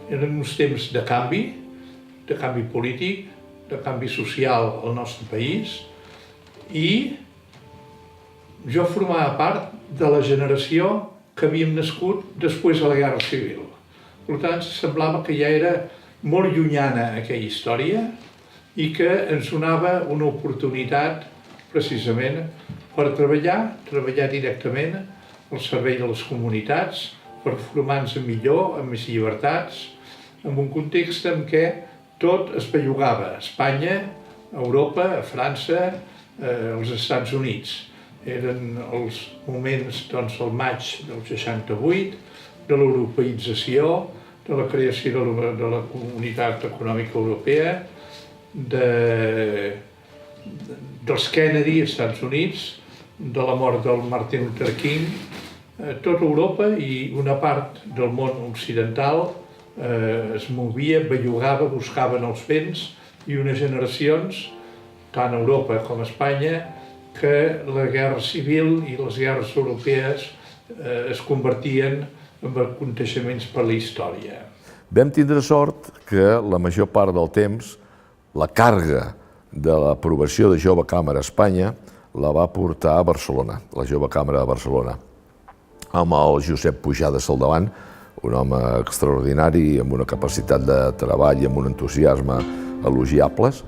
Eren uns temps de canvi polític, de canvi social al nostre país, i jo formava part de la generació que havíem nascut després de la Guerra Civil. Per tant, semblava que ja era molt llunyana aquella història i que ens donava una oportunitat precisament per treballar directament al servei de les comunitats, per formar-nos millor, amb més llibertats, en un context en què tot es bellugava a Espanya, a Europa, a França, als Estats Units. Eren els moments del maig del 68, de l'europeïtzació, de la creació de la Comunitat Econòmica Europea, dels Kennedy als Estats Units, de la mort del Martin Luther King. Tota Europa i una part del món occidental es movia, bellugava, buscaven els vents, i unes generacions, tant a Europa com a Espanya, que la guerra civil i les guerres europees es convertien en aconteixements per la història. Vam tindre sort que la major part del temps la càrrega de l'aprovació de Jove Càmera a Espanya la va portar a Barcelona, la Jove Càmera de Barcelona, amb el Josep Pujades al davant, un home extraordinari, amb una capacitat de treball i amb un entusiasme elogiables.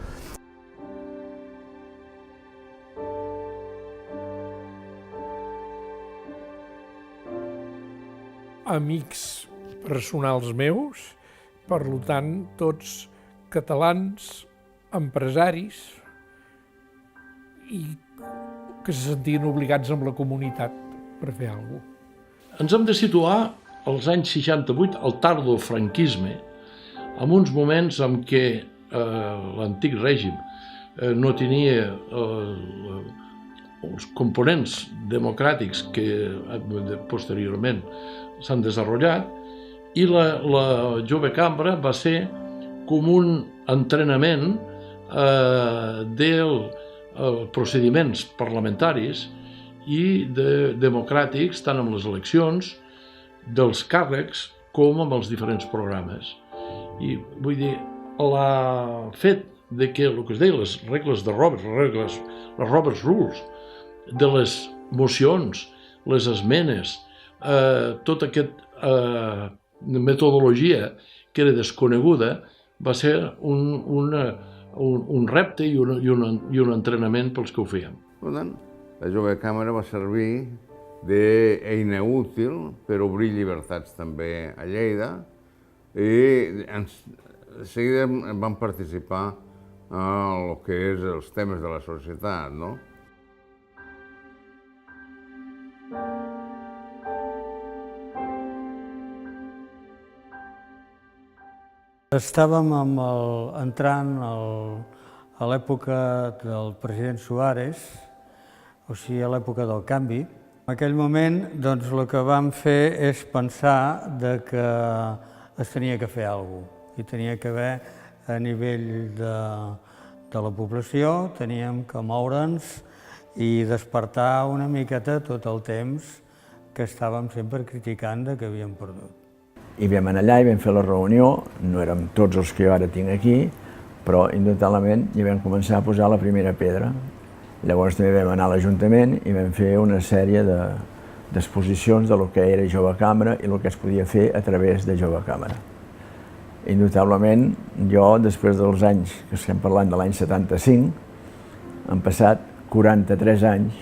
Amics personals meus, per tant, tots catalans, empresaris, i que se sentien obligats amb la comunitat per fer alguna cosa. Ens hem de situar als anys 68, al tardofranquisme, en uns moments en què l'antic règim no tenia els components democràtics que posteriorment s'han desenvolupat, i la Jove Cambra va ser com un entrenament dels procediments parlamentaris i democràtics, tant amb les eleccions, dels càrrecs, com amb els diferents programes. I vull dir, el fet de que el que es deia les regles de Roberts, les Roberts Rules, de les mocions, les esmenes, tota aquesta metodologia que era desconeguda, va ser un repte i un entrenament pels que ho fèiem. Per tant, la Jove Càmera va servir d'eina útil per obrir llibertats també a Lleida, i de seguida vam participar en el que és els temes de la societat, no? Estàvem entrant a l'època del president Suárez, o sigui, a l'època del canvi. En aquell moment, doncs, el que vam fer és pensar que es tenia que fer alguna cosa. Hi tenia que haver, a nivell de la població, teníem que moure'ns i despertar una miqueta tot el temps que estàvem sempre criticant que havíem perdut. I vam anar allà i vam fer la reunió, no érem tots els que jo ara tinc aquí, però indubtablement ja vam començar a posar la primera pedra. Llavors també vam anar a l'Ajuntament i vam fer una sèrie d'exposicions de lo que era Jove Càmera i el que es podia fer a través de Jove Càmera. Indubtablement, jo, després dels anys, que estem parlant de l'any 75, han passat 43 anys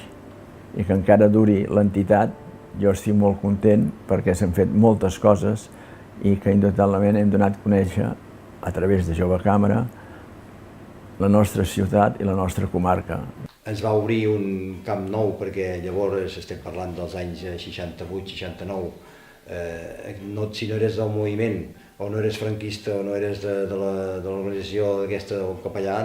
i que encara duri l'entitat, jo estic molt content perquè s'han fet moltes coses i que indubtablement hem donat a conèixer a través de Jove Càmera la nostra ciutat i la nostra comarca. Ens va obrir un camp nou perquè llavors estem parlant dels anys 68-69. Si no eres del moviment o no eres franquista o no eres de l'organització aquesta o capellà,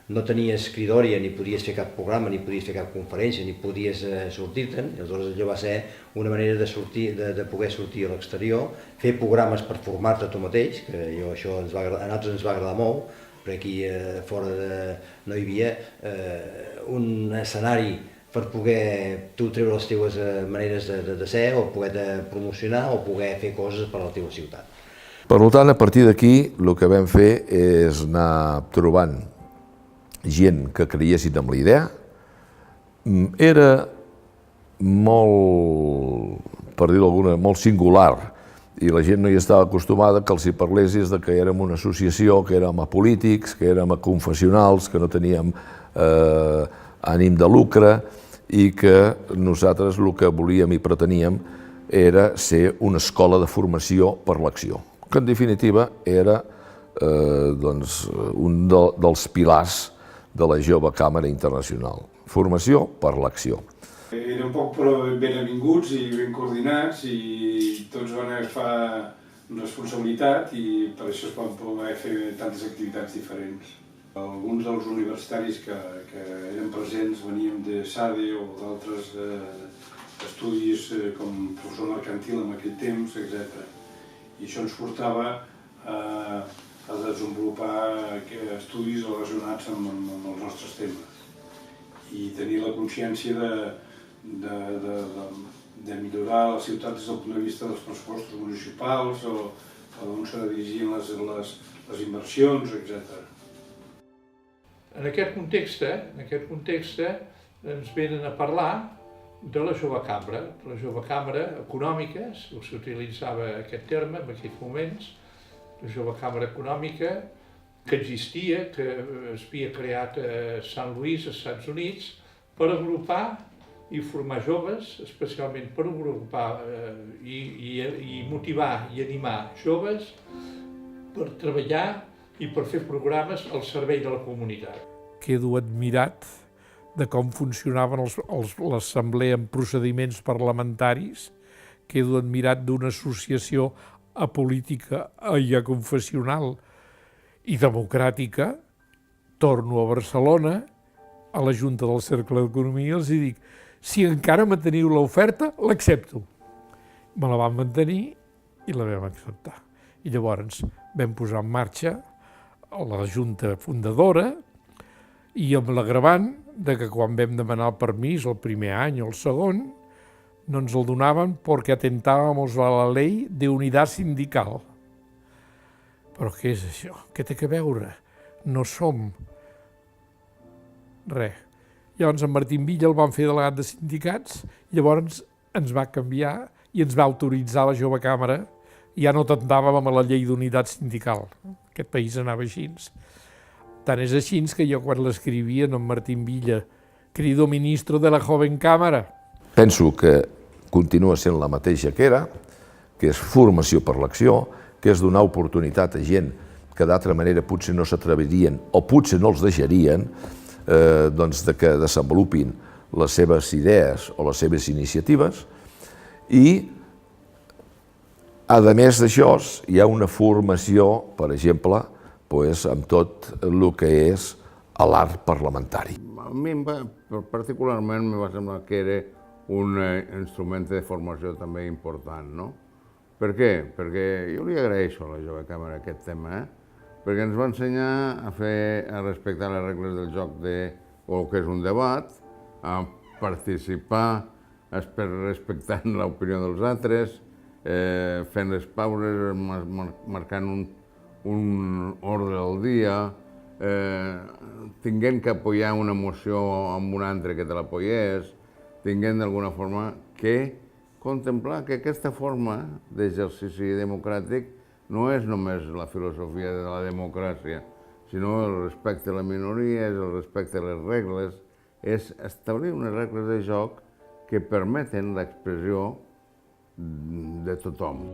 no tenies cridòria, ni podies fer cap programa, ni podies fer cap conferència, ni podies sortir-te'n. Aleshores allò va ser una manera de poder sortir a l'exterior, fer programes per formar-te tu mateix, que això a nosaltres ens va agradar molt, perquè aquí fora no hi havia un escenari per poder tu treure les teves maneres de ser, o poder promocionar, o poder fer coses per a la teva ciutat. Per tant, a partir d'aquí, el que vam fer és anar trobant gent que creiessin en la idea. Era molt, per dir-ho alguna, molt singular, i la gent no hi estava acostumada que els hi parlessis de que érem una associació, que érem apolítics, que érem confessionals, que no teníem ànim de lucre i que nosaltres el que volíem i preteníem era ser una escola de formació per l'acció, que en definitiva era un dels pilars de la Jove Càmera Internacional. Formació per l'acció. Eren poc però ben avinguts i ben coordinats i tots van agafar responsabilitat i per això es van poder fer tantes activitats diferents. Alguns dels universitaris que eren presents veníem de SADE o d'altres estudis com professor mercantil en aquell temps, etc. I això ens portava a desenvolupar estudis relacionats amb els nostres temes i tenir la consciència de millorar la ciutat des del punt de vista dels pressupostos municipals o d'on s'ha de dirigir les inversions, etc. En aquest context ens venen a parlar de la Jove Cambra, de la Jove Cambra econòmica, s'utilitzava aquest terme en aquells moments, la Jove Cambra econòmica que existia, que s'havia creat a Sant Louis, als Estats Units, per agrupar i formar joves, especialment per agrupar i motivar i animar joves per treballar i per fer programes al servei de la comunitat. Quedo admirat de com funcionaven l'assemblea en procediments parlamentaris, quedo admirat d'una associació apolítica i aconfessional i democràtica. Torno a Barcelona, a la Junta del Cercle d'Economia, els dic, si encara manteniu l'oferta, l'accepto. Me la van mantenir i la vam acceptar. I llavors vam posar en marxa la Junta Fundadora i amb l'agravant que quan vam demanar el permís el primer any o el segon, no ens el donaven perquè atentábamos a la ley de unidad sindical. Però què és això? Què té a veure? No som res. Llavors en Martín Villa el van fer delegat de sindicats, llavors ens va canviar i ens va autoritzar la Jove Càmera i ja no atentàvem a la llei d'unitat sindical. Aquest país anava així. Tant és així que jo quan l'escrivia en Martín Villa, querido ministro de la Joven Càmera. Penso que continua sent la mateixa que era, que és formació per l'acció, que és donar oportunitat a gent que d'altra manera potser no s'atrevirien o potser no els deixarien que desenvolupin les seves idees o les seves iniciatives. I, a més d'això, hi ha una formació, per exemple, amb tot el que és l'art parlamentari. A mi particularment me va semblar que era un instrument de formació també important, no? Per què? Perquè jo li agraeixo a la Jove Càmera aquest tema, perquè ens va ensenyar a respectar les regles del joc o que és un debat, a participar respectant l'opinió dels altres, fent les pauses, marcant un ordre del dia, tinguent que apoyar una moció amb un altre que te l'apoyés, tinguent d'alguna forma que contemplar que aquesta forma d'exercici democràtic no és només la filosofia de la democràcia, sinó el respecte a la minoria, el respecte a les regles, és establir unes regles de joc que permeten l'expressió de tothom.